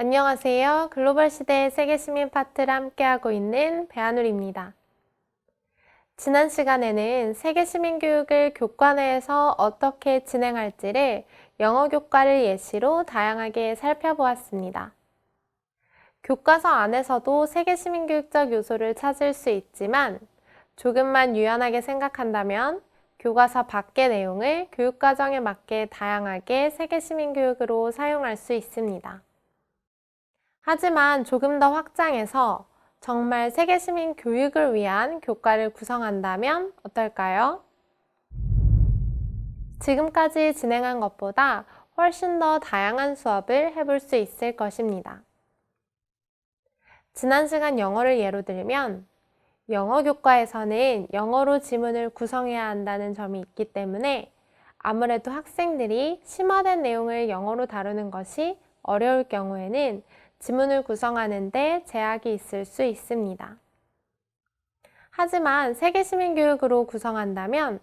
안녕하세요. 글로벌 시대의 세계 시민 파트를 함께하고 있는 배한울입니다. 지난 시간에는 세계 시민 교육을 교과 내에서 어떻게 진행할지를 영어 교과를 예시로 다양하게 살펴보았습니다. 교과서 안에서도 세계 시민 교육적 요소를 찾을 수 있지만 조금만 유연하게 생각한다면 교과서 밖의 내용을 교육과정에 맞게 다양하게 세계 시민 교육으로 사용할 수 있습니다. 하지만 조금 더 확장해서 정말 세계 시민 교육을 위한 교과를 구성한다면 어떨까요? 지금까지 진행한 것보다 훨씬 더 다양한 수업을 해볼 수 있을 것입니다. 지난 시간 영어를 예로 들면 영어 교과에서는 영어로 지문을 구성해야 한다는 점이 있기 때문에 아무래도 학생들이 심화된 내용을 영어로 다루는 것이 어려울 경우에는 지문을 구성하는 데 제약이 있을 수 있습니다. 하지만 세계 시민 교육으로 구성한다면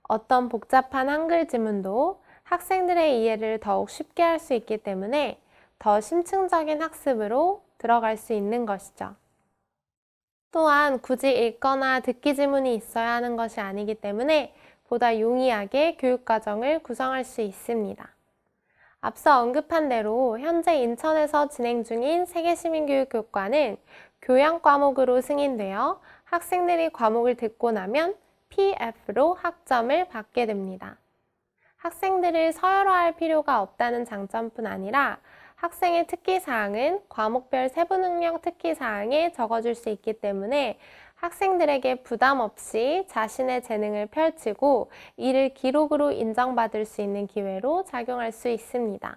어떤 복잡한 한글 지문도 학생들의 이해를 더욱 쉽게 할 수 있기 때문에 더 심층적인 학습으로 들어갈 수 있는 것이죠. 또한 굳이 읽거나 듣기 지문이 있어야 하는 것이 아니기 때문에 보다 용이하게 교육과정을 구성할 수 있습니다. 앞서 언급한 대로 현재 인천에서 진행 중인 세계시민교육교과는 교양 과목으로 승인되어 학생들이 과목을 듣고 나면 PF로 학점을 받게 됩니다. 학생들을 서열화할 필요가 없다는 장점뿐 아니라 학생의 특기사항은 과목별 세부능력 특기사항에 적어줄 수 있기 때문에 학생들에게 부담 없이 자신의 재능을 펼치고 이를 기록으로 인정받을 수 있는 기회로 작용할 수 있습니다.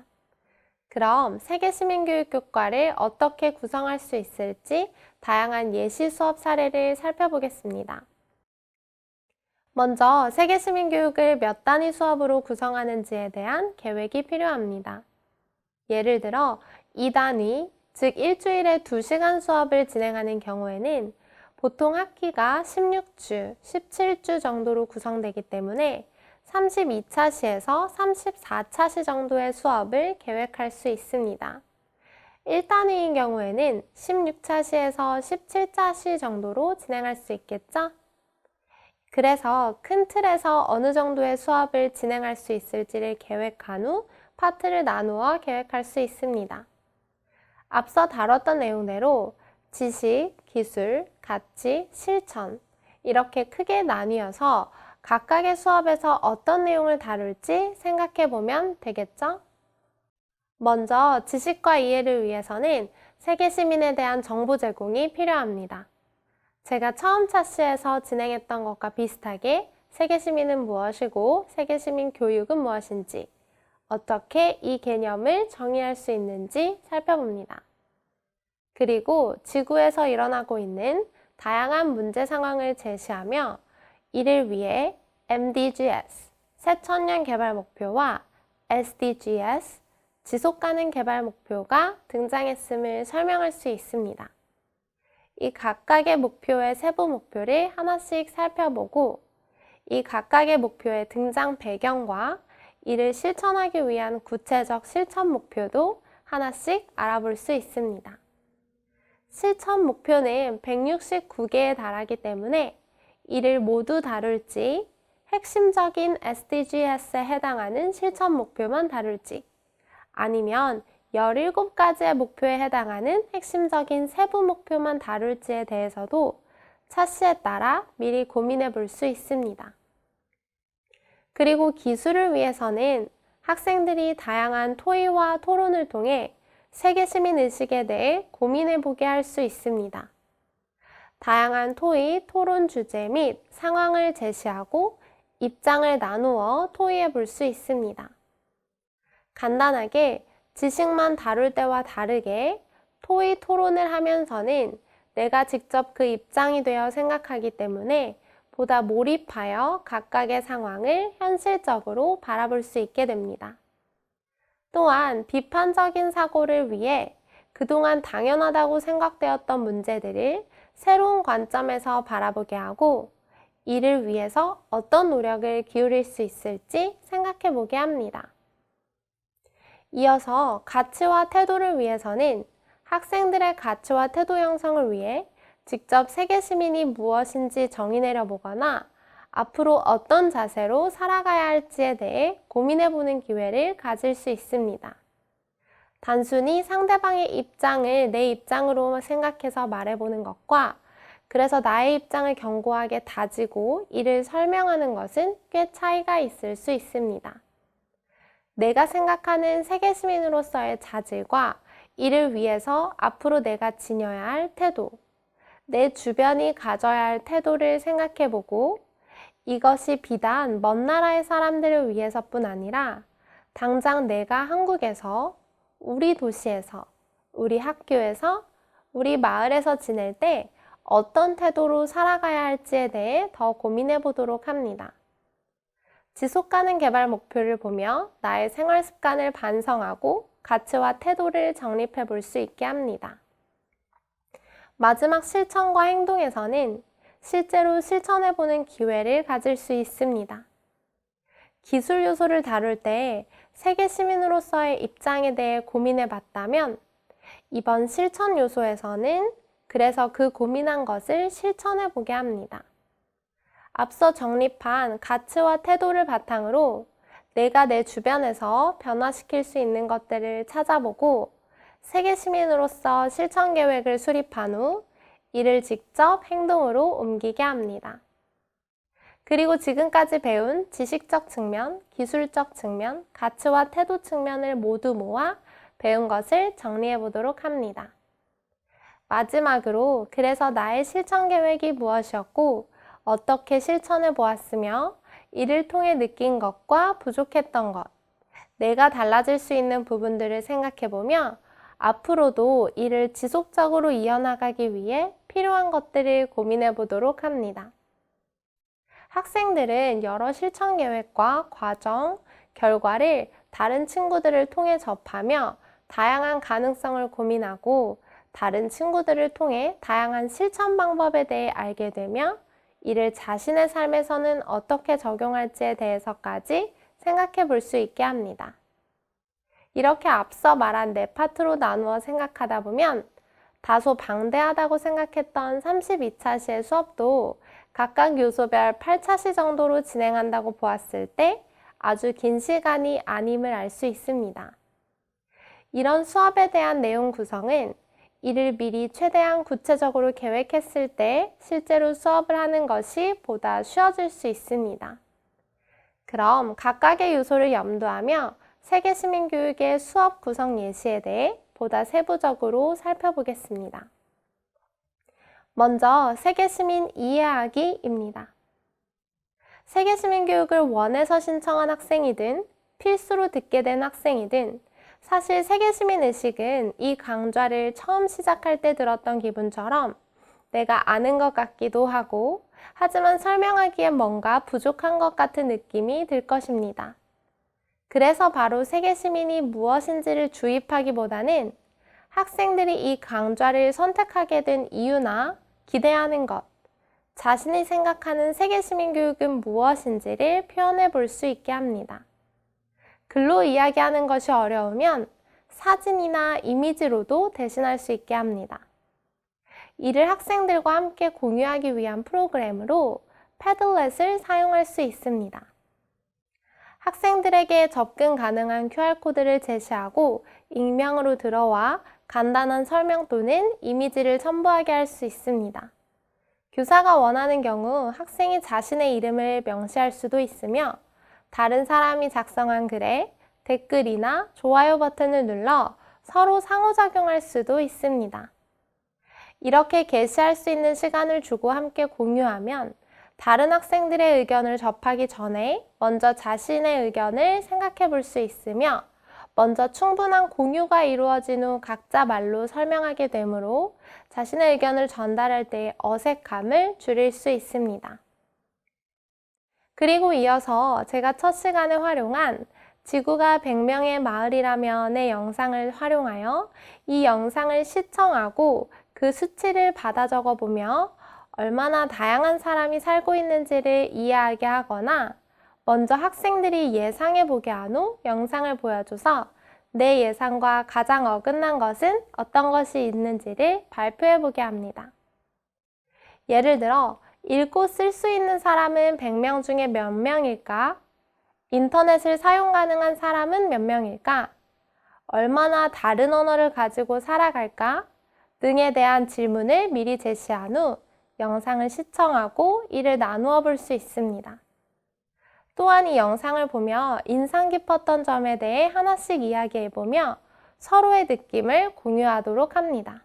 그럼 세계시민교육교과를 어떻게 구성할 수 있을지 다양한 예시 수업 사례를 살펴보겠습니다. 먼저 세계시민교육을 몇 단위 수업으로 구성하는지에 대한 계획이 필요합니다. 예를 들어 2단위, 즉 일주일에 2시간 수업을 진행하는 경우에는 보통 학기가 16주, 17주 정도로 구성되기 때문에 32차 시에서 34차 시 정도의 수업을 계획할 수 있습니다. 1단위인 경우에는 16차 시에서 17차 시 정도로 진행할 수 있겠죠? 그래서 큰 틀에서 어느 정도의 수업을 진행할 수 있을지를 계획한 후 파트를 나누어 계획할 수 있습니다. 앞서 다뤘던 내용대로 지식, 기술, 가치, 실천 이렇게 크게 나뉘어서 각각의 수업에서 어떤 내용을 다룰지 생각해 보면 되겠죠? 먼저 지식과 이해를 위해서는 세계 시민에 대한 정보 제공이 필요합니다. 제가 처음 차시에서 진행했던 것과 비슷하게 세계 시민은 무엇이고 세계 시민 교육은 무엇인지 어떻게 이 개념을 정의할 수 있는지 살펴봅니다. 그리고 지구에서 일어나고 있는 다양한 문제 상황을 제시하며 이를 위해 MDGs, 새천년 개발 목표와 SDGs, 지속가능 개발 목표가 등장했음을 설명할 수 있습니다. 이 각각의 목표의 세부 목표를 하나씩 살펴보고 이 각각의 목표의 등장 배경과 이를 실천하기 위한 구체적 실천 목표도 하나씩 알아볼 수 있습니다. 실천 목표는 169개에 달하기 때문에 이를 모두 다룰지 핵심적인 SDGs에 해당하는 실천 목표만 다룰지 아니면 17가지의 목표에 해당하는 핵심적인 세부 목표만 다룰지에 대해서도 차시에 따라 미리 고민해 볼 수 있습니다. 그리고 기술을 위해서는 학생들이 다양한 토의와 토론을 통해 세계 시민 의식에 대해 고민해 보게 할 수 있습니다. 다양한 토의, 토론 주제 및 상황을 제시하고 입장을 나누어 토의해 볼 수 있습니다. 간단하게 지식만 다룰 때와 다르게 토의, 토론을 하면서는 내가 직접 그 입장이 되어 생각하기 때문에 보다 몰입하여 각각의 상황을 현실적으로 바라볼 수 있게 됩니다. 또한 비판적인 사고를 위해 그동안 당연하다고 생각되었던 문제들을 새로운 관점에서 바라보게 하고 이를 위해서 어떤 노력을 기울일 수 있을지 생각해 보게 합니다. 이어서 가치와 태도를 위해서는 학생들의 가치와 태도 형성을 위해 직접 세계 시민이 무엇인지 정의 내려보거나 앞으로 어떤 자세로 살아가야 할지에 대해 고민해보는 기회를 가질 수 있습니다. 단순히 상대방의 입장을 내 입장으로 생각해서 말해보는 것과 그래서 나의 입장을 견고하게 다지고 이를 설명하는 것은 꽤 차이가 있을 수 있습니다. 내가 생각하는 세계 시민으로서의 자질과 이를 위해서 앞으로 내가 지녀야 할 태도, 내 주변이 가져야 할 태도를 생각해보고 이것이 비단 먼 나라의 사람들을 위해서뿐 아니라 당장 내가 한국에서, 우리 도시에서, 우리 학교에서, 우리 마을에서 지낼 때 어떤 태도로 살아가야 할지에 대해 더 고민해 보도록 합니다. 지속가능 개발 목표를 보며 나의 생활 습관을 반성하고 가치와 태도를 정립해 볼 수 있게 합니다. 마지막 실천과 행동에서는 실제로 실천해 보는 기회를 가질 수 있습니다. 기술 요소를 다룰 때 세계 시민으로서의 입장에 대해 고민해 봤다면 이번 실천 요소에서는 그래서 그 고민한 것을 실천해 보게 합니다. 앞서 정립한 가치와 태도를 바탕으로 내가 내 주변에서 변화시킬 수 있는 것들을 찾아보고 세계 시민으로서 실천 계획을 수립한 후 이를 직접 행동으로 옮기게 합니다. 그리고 지금까지 배운 지식적 측면, 기술적 측면, 가치와 태도 측면을 모두 모아 배운 것을 정리해 보도록 합니다. 마지막으로 그래서 나의 실천 계획이 무엇이었고 어떻게 실천해 보았으며 이를 통해 느낀 것과 부족했던 것, 내가 달라질 수 있는 부분들을 생각해 보며 앞으로도 이를 지속적으로 이어나가기 위해 필요한 것들을 고민해 보도록 합니다. 학생들은 여러 실천 계획과 과정, 결과를 다른 친구들을 통해 접하며 다양한 가능성을 고민하고 다른 친구들을 통해 다양한 실천 방법에 대해 알게 되며 이를 자신의 삶에서는 어떻게 적용할지에 대해서까지 생각해 볼 수 있게 합니다. 이렇게 앞서 말한 네 파트로 나누어 생각하다 보면 다소 방대하다고 생각했던 32차시의 수업도 각각 요소별 8차시 정도로 진행한다고 보았을 때 아주 긴 시간이 아님을 알 수 있습니다. 이런 수업에 대한 내용 구성은 이를 미리 최대한 구체적으로 계획했을 때 실제로 수업을 하는 것이 보다 쉬워질 수 있습니다. 그럼 각각의 요소를 염두하며 세계 시민교육의 수업 구성 예시에 대해 보다 세부적으로 살펴보겠습니다. 먼저 세계 시민 이해하기입니다. 세계 시민교육을 원해서 신청한 학생이든 필수로 듣게 된 학생이든 사실 세계 시민 의식은 이 강좌를 처음 시작할 때 들었던 기분처럼 내가 아는 것 같기도 하고 하지만 설명하기엔 뭔가 부족한 것 같은 느낌이 들 것입니다. 그래서 바로 세계 시민이 무엇인지를 주입하기보다는 학생들이 이 강좌를 선택하게 된 이유나 기대하는 것, 자신이 생각하는 세계 시민 교육은 무엇인지를 표현해 볼 수 있게 합니다. 글로 이야기하는 것이 어려우면 사진이나 이미지로도 대신할 수 있게 합니다. 이를 학생들과 함께 공유하기 위한 프로그램으로 패들렛을 사용할 수 있습니다. 학생들에게 접근 가능한 QR코드를 제시하고 익명으로 들어와 간단한 설명 또는 이미지를 첨부하게 할 수 있습니다. 교사가 원하는 경우 학생이 자신의 이름을 명시할 수도 있으며 다른 사람이 작성한 글에 댓글이나 좋아요 버튼을 눌러 서로 상호작용할 수도 있습니다. 이렇게 게시할 수 있는 시간을 주고 함께 공유하면 다른 학생들의 의견을 접하기 전에 먼저 자신의 의견을 생각해 볼 수 있으며 먼저 충분한 공유가 이루어진 후 각자 말로 설명하게 되므로 자신의 의견을 전달할 때의 어색함을 줄일 수 있습니다. 그리고 이어서 제가 첫 시간에 활용한 지구가 100명의 마을이라면의 영상을 활용하여 이 영상을 시청하고 그 수치를 받아 적어보며 얼마나 다양한 사람이 살고 있는지를 이해하게 하거나 먼저 학생들이 예상해 보게 한 후 영상을 보여줘서 내 예상과 가장 어긋난 것은 어떤 것이 있는지를 발표해 보게 합니다. 예를 들어, 읽고 쓸 수 있는 사람은 100명 중에 몇 명일까? 인터넷을 사용 가능한 사람은 몇 명일까? 얼마나 다른 언어를 가지고 살아갈까? 등에 대한 질문을 미리 제시한 후 영상을 시청하고 이를 나누어 볼 수 있습니다. 또한 이 영상을 보며 인상 깊었던 점에 대해 하나씩 이야기해보며 서로의 느낌을 공유하도록 합니다.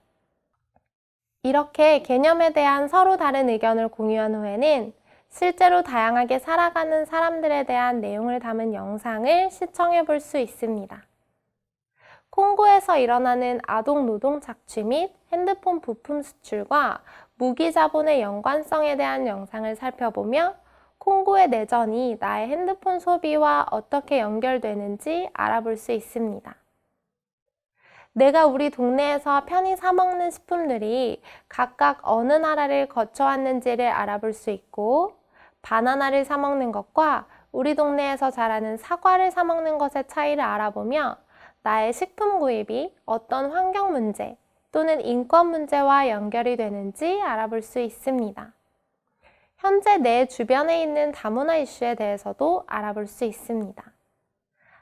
이렇게 개념에 대한 서로 다른 의견을 공유한 후에는 실제로 다양하게 살아가는 사람들에 대한 내용을 담은 영상을 시청해 볼 수 있습니다. 콩고에서 일어나는 아동 노동 착취 및 핸드폰 부품 수출과 무기 자본의 연관성에 대한 영상을 살펴보며 콩고의 내전이 나의 핸드폰 소비와 어떻게 연결되는지 알아볼 수 있습니다. 내가 우리 동네에서 편히 사 먹는 식품들이 각각 어느 나라를 거쳐왔는지를 알아볼 수 있고, 바나나를 사 먹는 것과 우리 동네에서 자라는 사과를 사 먹는 것의 차이를 알아보며 나의 식품 구입이 어떤 환경 문제 또는 인권 문제와 연결이 되는지 알아볼 수 있습니다. 현재 내 주변에 있는 다문화 이슈에 대해서도 알아볼 수 있습니다.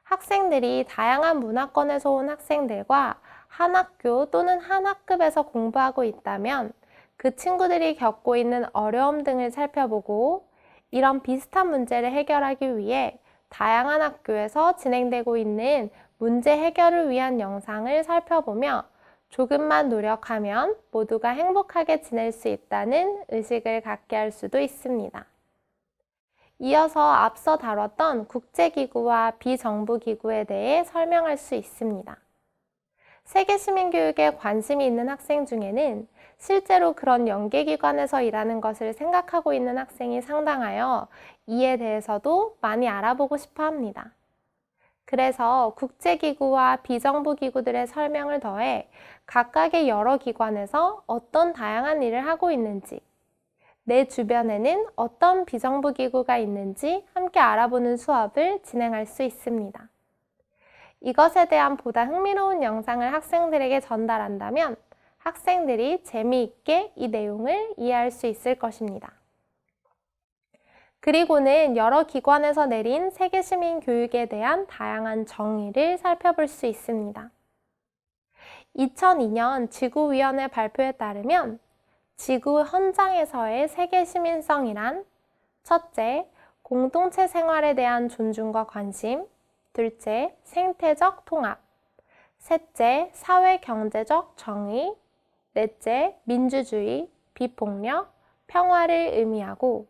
학생들이 다양한 문화권에서 온 학생들과 한 학교 또는 한 학급에서 공부하고 있다면 그 친구들이 겪고 있는 어려움 등을 살펴보고 이런 비슷한 문제를 해결하기 위해 다양한 학교에서 진행되고 있는 문제 해결을 위한 영상을 살펴보며 조금만 노력하면 모두가 행복하게 지낼 수 있다는 의식을 갖게 할 수도 있습니다. 이어서 앞서 다뤘던 국제기구와 비정부기구에 대해 설명할 수 있습니다. 세계시민교육에 관심이 있는 학생 중에는 실제로 그런 연계기관에서 일하는 것을 생각하고 있는 학생이 상당하여 이에 대해서도 많이 알아보고 싶어 합니다. 그래서 국제기구와 비정부기구들의 설명을 더해 각각의 여러 기관에서 어떤 다양한 일을 하고 있는지, 내 주변에는 어떤 비정부기구가 있는지 함께 알아보는 수업을 진행할 수 있습니다. 이것에 대한 보다 흥미로운 영상을 학생들에게 전달한다면 학생들이 재미있게 이 내용을 이해할 수 있을 것입니다. 그리고는 여러 기관에서 내린 세계시민 교육에 대한 다양한 정의를 살펴볼 수 있습니다. 2002년 지구위원회 발표에 따르면 지구 현장에서의 세계시민성이란 첫째, 공동체 생활에 대한 존중과 관심, 둘째, 생태적 통합, 셋째, 사회-경제적 정의, 넷째, 민주주의, 비폭력, 평화를 의미하고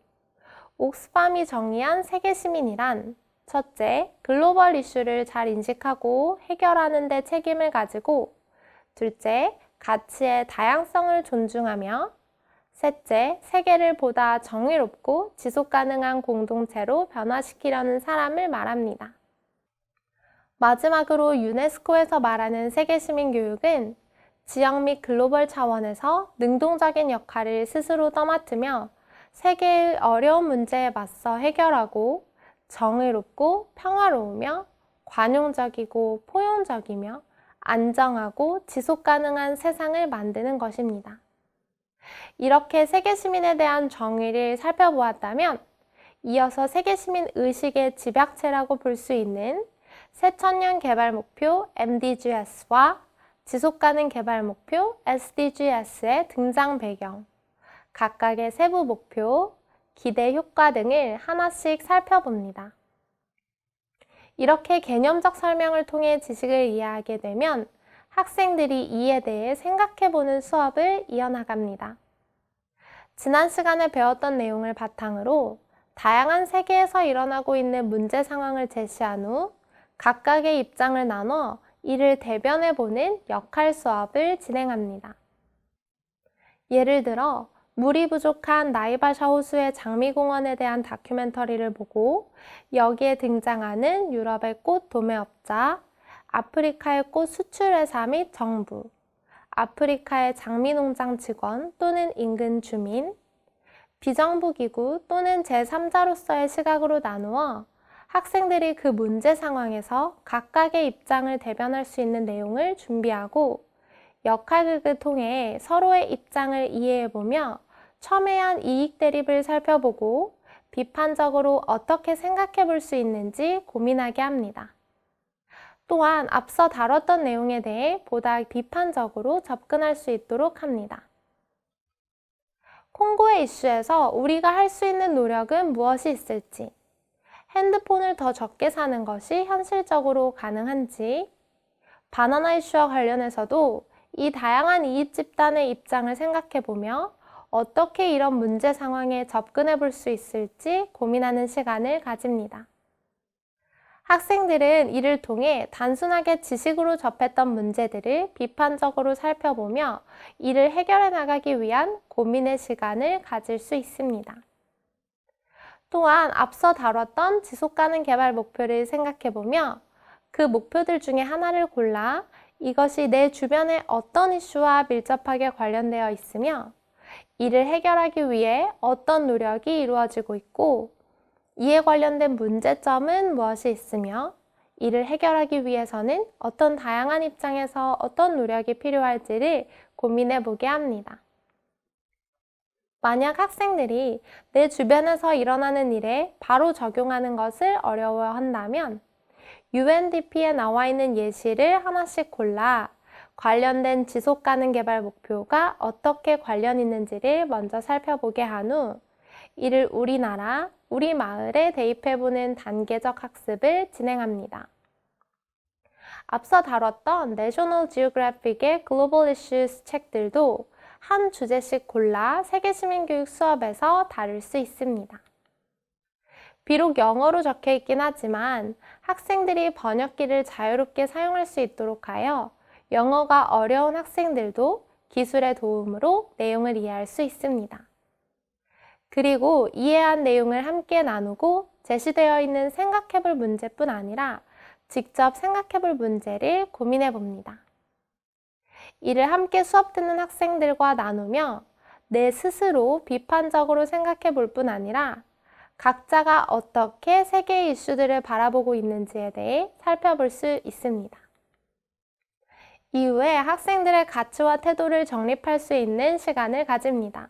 옥스팜이 정의한 세계시민이란 첫째, 글로벌 이슈를 잘 인식하고 해결하는 데 책임을 가지고 둘째, 가치의 다양성을 존중하며 셋째, 세계를 보다 정의롭고 지속가능한 공동체로 변화시키려는 사람을 말합니다. 마지막으로 유네스코에서 말하는 세계시민교육은 지역 및 글로벌 차원에서 능동적인 역할을 스스로 떠맡으며 세계의 어려운 문제에 맞서 해결하고 정의롭고 평화로우며 관용적이고 포용적이며 안정하고 지속가능한 세상을 만드는 것입니다. 이렇게 세계시민에 대한 정의를 살펴보았다면 이어서 세계시민 의식의 집약체라고 볼 수 있는 새천년 개발 목표 MDGs와 지속가능 개발 목표 SDGs의 등장 배경, 각각의 세부 목표, 기대 효과 등을 하나씩 살펴봅니다. 이렇게 개념적 설명을 통해 지식을 이해하게 되면 학생들이 이에 대해 생각해보는 수업을 이어나갑니다. 지난 시간에 배웠던 내용을 바탕으로 다양한 세계에서 일어나고 있는 문제 상황을 제시한 후 각각의 입장을 나눠 이를 대변해보는 역할 수업을 진행합니다. 예를 들어 물이 부족한 나이바샤 호수의 장미공원에 대한 다큐멘터리를 보고 여기에 등장하는 유럽의 꽃 도매업자, 아프리카의 꽃 수출회사 및 정부, 아프리카의 장미농장 직원 또는 인근 주민, 비정부기구 또는 제3자로서의 시각으로 나누어 학생들이 그 문제 상황에서 각각의 입장을 대변할 수 있는 내용을 준비하고 역할극을 통해 서로의 입장을 이해해보며 첨예한 이익 대립을 살펴보고 비판적으로 어떻게 생각해 볼 수 있는지 고민하게 합니다. 또한 앞서 다뤘던 내용에 대해 보다 비판적으로 접근할 수 있도록 합니다. 콩고의 이슈에서 우리가 할 수 있는 노력은 무엇이 있을지, 핸드폰을 더 적게 사는 것이 현실적으로 가능한지, 바나나 이슈와 관련해서도 이 다양한 이익 집단의 입장을 생각해보며 어떻게 이런 문제 상황에 접근해 볼 수 있을지 고민하는 시간을 가집니다. 학생들은 이를 통해 단순하게 지식으로 접했던 문제들을 비판적으로 살펴보며 이를 해결해 나가기 위한 고민의 시간을 가질 수 있습니다. 또한 앞서 다뤘던 지속가능 개발 목표를 생각해보며 그 목표들 중에 하나를 골라 이것이 내 주변의 어떤 이슈와 밀접하게 관련되어 있으며 이를 해결하기 위해 어떤 노력이 이루어지고 있고 이에 관련된 문제점은 무엇이 있으며 이를 해결하기 위해서는 어떤 다양한 입장에서 어떤 노력이 필요할지를 고민해 보게 합니다. 만약 학생들이 내 주변에서 일어나는 일에 바로 적용하는 것을 어려워한다면 UNDP에 나와 있는 예시를 하나씩 골라 관련된 지속가능 개발 목표가 어떻게 관련 있는지를 먼저 살펴보게 한 후 이를 우리나라, 우리 마을에 대입해보는 단계적 학습을 진행합니다. 앞서 다뤘던 내셔널 지오그래픽의 글로벌 이슈스 책들도 한 주제씩 골라 세계시민교육 수업에서 다룰 수 있습니다. 비록 영어로 적혀 있긴 하지만 학생들이 번역기를 자유롭게 사용할 수 있도록 하여 영어가 어려운 학생들도 기술의 도움으로 내용을 이해할 수 있습니다. 그리고 이해한 내용을 함께 나누고 제시되어 있는 생각해볼 문제뿐 아니라 직접 생각해볼 문제를 고민해 봅니다. 이를 함께 수업 듣는 학생들과 나누며 내 스스로 비판적으로 생각해 볼 뿐 아니라 각자가 어떻게 세계의 이슈들을 바라보고 있는지에 대해 살펴볼 수 있습니다. 이후에 학생들의 가치와 태도를 정립할 수 있는 시간을 가집니다.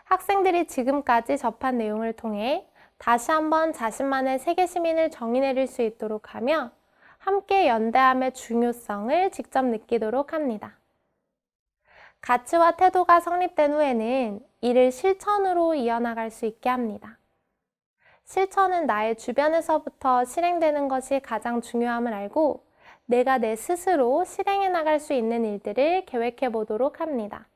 학생들이 지금까지 접한 내용을 통해 다시 한번 자신만의 세계 시민을 정의내릴 수 있도록 하며 함께 연대함의 중요성을 직접 느끼도록 합니다. 가치와 태도가 성립된 후에는 이를 실천으로 이어나갈 수 있게 합니다. 실천은 나의 주변에서부터 실행되는 것이 가장 중요함을 알고 내가 내 스스로 실행해 나갈 수 있는 일들을 계획해 보도록 합니다.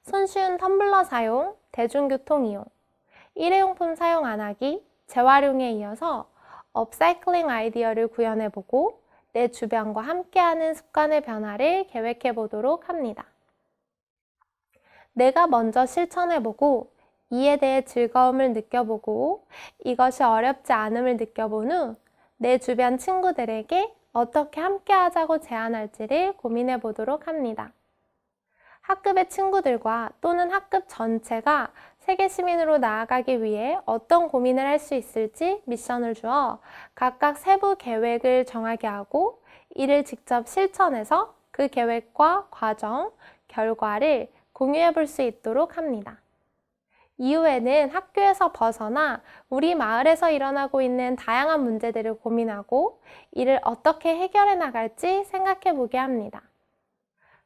손쉬운 텀블러 사용, 대중교통 이용, 일회용품 사용 안 하기, 재활용에 이어서 업사이클링 아이디어를 구현해보고 내 주변과 함께하는 습관의 변화를 계획해보도록 합니다. 내가 먼저 실천해보고 이에 대해 즐거움을 느껴보고 이것이 어렵지 않음을 느껴본 후 내 주변 친구들에게 어떻게 함께하자고 제안할지를 고민해보도록 합니다. 학급의 친구들과 또는 학급 전체가 세계 시민으로 나아가기 위해 어떤 고민을 할 수 있을지 미션을 주어 각각 세부 계획을 정하게 하고 이를 직접 실천해서 그 계획과 과정, 결과를 공유해 볼 수 있도록 합니다. 이후에는 학교에서 벗어나 우리 마을에서 일어나고 있는 다양한 문제들을 고민하고 이를 어떻게 해결해 나갈지 생각해 보게 합니다.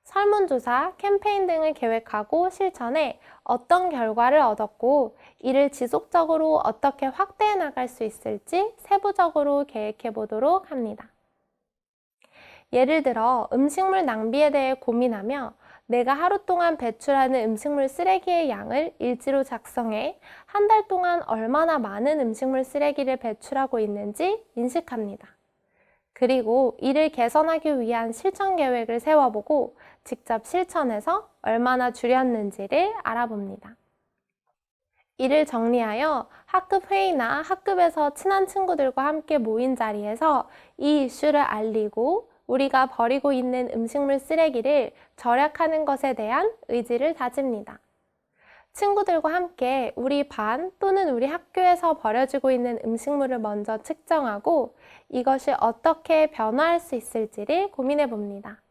설문조사, 캠페인 등을 계획하고 실천해 어떤 결과를 얻었고 이를 지속적으로 어떻게 확대해 나갈 수 있을지 세부적으로 계획해 보도록 합니다. 예를 들어 음식물 낭비에 대해 고민하며 내가 하루 동안 배출하는 음식물 쓰레기의 양을 일지로 작성해 한 달 동안 얼마나 많은 음식물 쓰레기를 배출하고 있는지 인식합니다. 그리고 이를 개선하기 위한 실천 계획을 세워보고 직접 실천해서 얼마나 줄였는지를 알아봅니다. 이를 정리하여 학급 회의나 학급에서 친한 친구들과 함께 모인 자리에서 이 이슈를 알리고 우리가 버리고 있는 음식물 쓰레기를 절약하는 것에 대한 의지를 다집니다. 친구들과 함께 우리 반 또는 우리 학교에서 버려지고 있는 음식물을 먼저 측정하고 이것이 어떻게 변화할 수 있을지를 고민해 봅니다.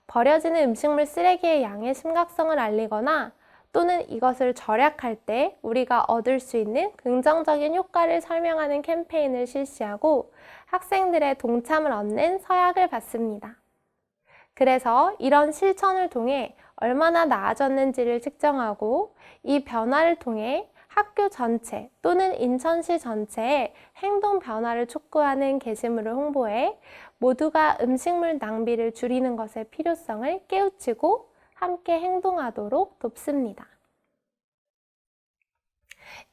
버려지는 음식물 쓰레기의 양의 심각성을 알리거나 또는 이것을 절약할 때 우리가 얻을 수 있는 긍정적인 효과를 설명하는 캠페인을 실시하고 학생들의 동참을 얻는 서약을 받습니다. 그래서 이런 실천을 통해 얼마나 나아졌는지를 측정하고 이 변화를 통해 학교 전체 또는 인천시 전체에 행동 변화를 촉구하는 게시물을 홍보해 모두가 음식물 낭비를 줄이는 것의 필요성을 깨우치고 함께 행동하도록 돕습니다.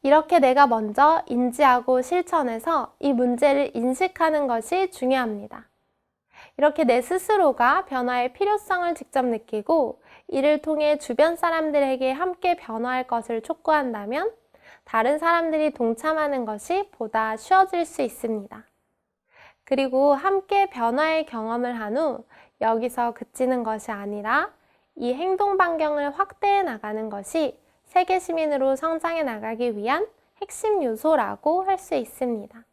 이렇게 내가 먼저 인지하고 실천해서 이 문제를 인식하는 것이 중요합니다. 이렇게 내 스스로가 변화의 필요성을 직접 느끼고 이를 통해 주변 사람들에게 함께 변화할 것을 촉구한다면 다른 사람들이 동참하는 것이 보다 쉬워질 수 있습니다. 그리고 함께 변화의 경험을 한 후 여기서 그치는 것이 아니라 이 행동 반경을 확대해 나가는 것이 세계 시민으로 성장해 나가기 위한 핵심 요소라고 할 수 있습니다.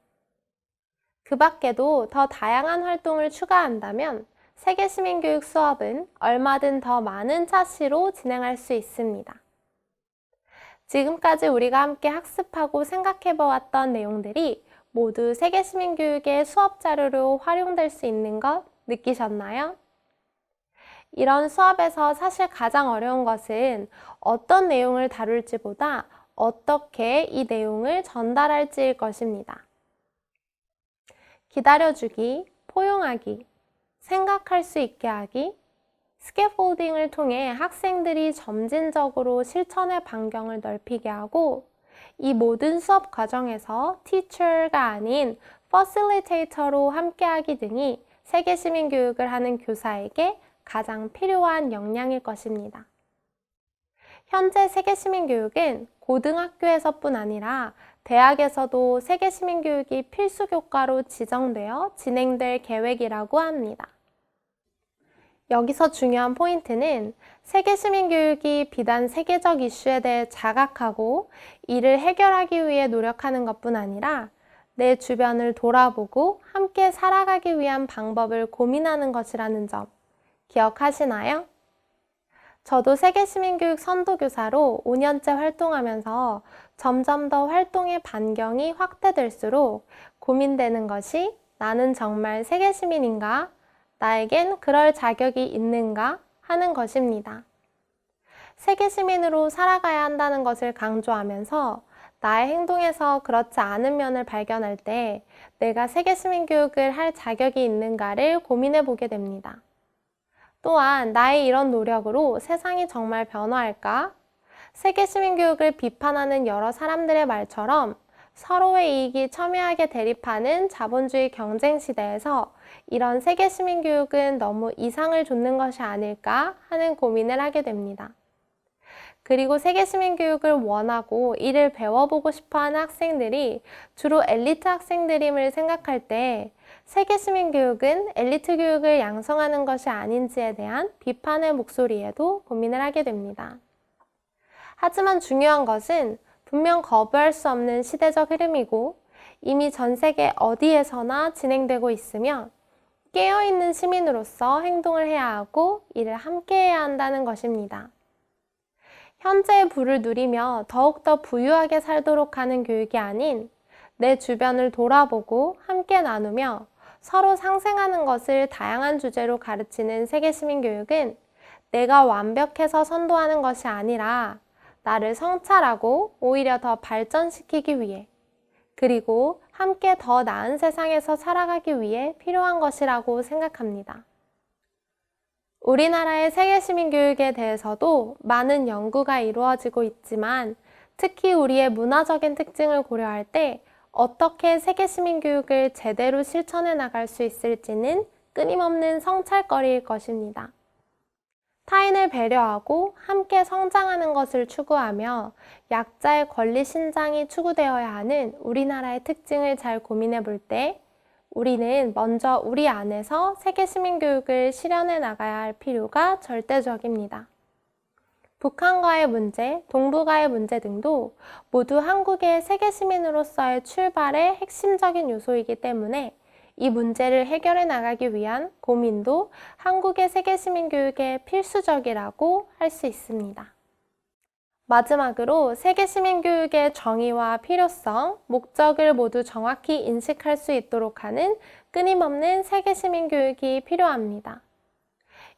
그 밖에도 더 다양한 활동을 추가한다면 세계시민교육 수업은 얼마든 더 많은 차시로 진행할 수 있습니다. 지금까지 우리가 함께 학습하고 생각해 보았던 내용들이 모두 세계시민교육의 수업 자료로 활용될 수 있는 것 느끼셨나요? 이런 수업에서 사실 가장 어려운 것은 어떤 내용을 다룰지보다 어떻게 이 내용을 전달할지일 것입니다. 기다려주기, 포용하기, 생각할 수 있게 하기, 스캐폴딩을 통해 학생들이 점진적으로 실천의 반경을 넓히게 하고 이 모든 수업 과정에서 teacher가 아닌 facilitator로 함께하기 등이 세계시민교육을 하는 교사에게 가장 필요한 역량일 것입니다. 현재 세계시민교육은 고등학교에서뿐 아니라 대학에서도 세계시민교육이 필수 교과로 지정되어 진행될 계획이라고 합니다. 여기서 중요한 포인트는 세계시민교육이 비단 세계적 이슈에 대해 자각하고 이를 해결하기 위해 노력하는 것뿐 아니라 내 주변을 돌아보고 함께 살아가기 위한 방법을 고민하는 것이라는 점 기억하시나요? 저도 세계시민교육 선도교사로 5년째 활동하면서 점점 더 활동의 반경이 확대될수록 고민되는 것이 나는 정말 세계시민인가? 나에겐 그럴 자격이 있는가? 하는 것입니다. 세계시민으로 살아가야 한다는 것을 강조하면서 나의 행동에서 그렇지 않은 면을 발견할 때 내가 세계시민교육을 할 자격이 있는가를 고민해 보게 됩니다. 또한 나의 이런 노력으로 세상이 정말 변화할까? 세계시민교육을 비판하는 여러 사람들의 말처럼 서로의 이익이 첨예하게 대립하는 자본주의 경쟁 시대에서 이런 세계시민교육은 너무 이상을 좇는 것이 아닐까 하는 고민을 하게 됩니다. 그리고 세계시민교육을 원하고 이를 배워보고 싶어하는 학생들이 주로 엘리트 학생들임을 생각할 때 세계시민교육은 엘리트 교육을 양성하는 것이 아닌지에 대한 비판의 목소리에도 고민을 하게 됩니다. 하지만 중요한 것은 분명 거부할 수 없는 시대적 흐름이고 이미 전 세계 어디에서나 진행되고 있으며 깨어있는 시민으로서 행동을 해야 하고 이를 함께 해야 한다는 것입니다. 현재의 부를 누리며 더욱더 부유하게 살도록 하는 교육이 아닌 내 주변을 돌아보고 함께 나누며 서로 상생하는 것을 다양한 주제로 가르치는 세계시민교육은 내가 완벽해서 선도하는 것이 아니라 나를 성찰하고 오히려 더 발전시키기 위해 그리고 함께 더 나은 세상에서 살아가기 위해 필요한 것이라고 생각합니다. 우리나라의 세계시민교육에 대해서도 많은 연구가 이루어지고 있지만 특히 우리의 문화적인 특징을 고려할 때 어떻게 세계시민교육을 제대로 실천해 나갈 수 있을지는 끊임없는 성찰거리일 것입니다. 타인을 배려하고 함께 성장하는 것을 추구하며 약자의 권리 신장이 추구되어야 하는 우리나라의 특징을 잘 고민해 볼 때 우리는 먼저 우리 안에서 세계시민교육을 실현해 나가야 할 필요가 절대적입니다. 북한과의 문제, 동북아의 문제 등도 모두 한국의 세계 시민으로서의 출발의 핵심적인 요소이기 때문에 이 문제를 해결해 나가기 위한 고민도 한국의 세계 시민 교육의 필수적이라고 할 수 있습니다. 마지막으로 세계 시민 교육의 정의와 필요성, 목적을 모두 정확히 인식할 수 있도록 하는 끊임없는 세계 시민 교육이 필요합니다.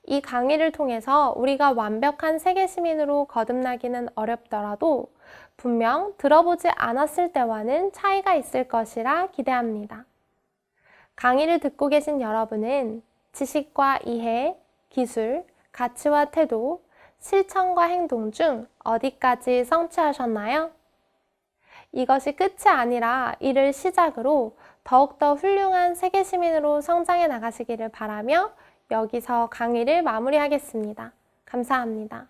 이 강의를 통해서 우리가 완벽한 세계 시민으로 거듭나기는 어렵더라도 분명 들어보지 않았을 때와는 차이가 있을 것이라 기대합니다. 강의를 듣고 계신 여러분은 지식과 이해, 기술, 가치와 태도, 실천과 행동 중 어디까지 성취하셨나요? 이것이 끝이 아니라 이를 시작으로 더욱더 훌륭한 세계 시민으로 성장해 나가시기를 바라며 여기서 강의를 마무리하겠습니다. 감사합니다.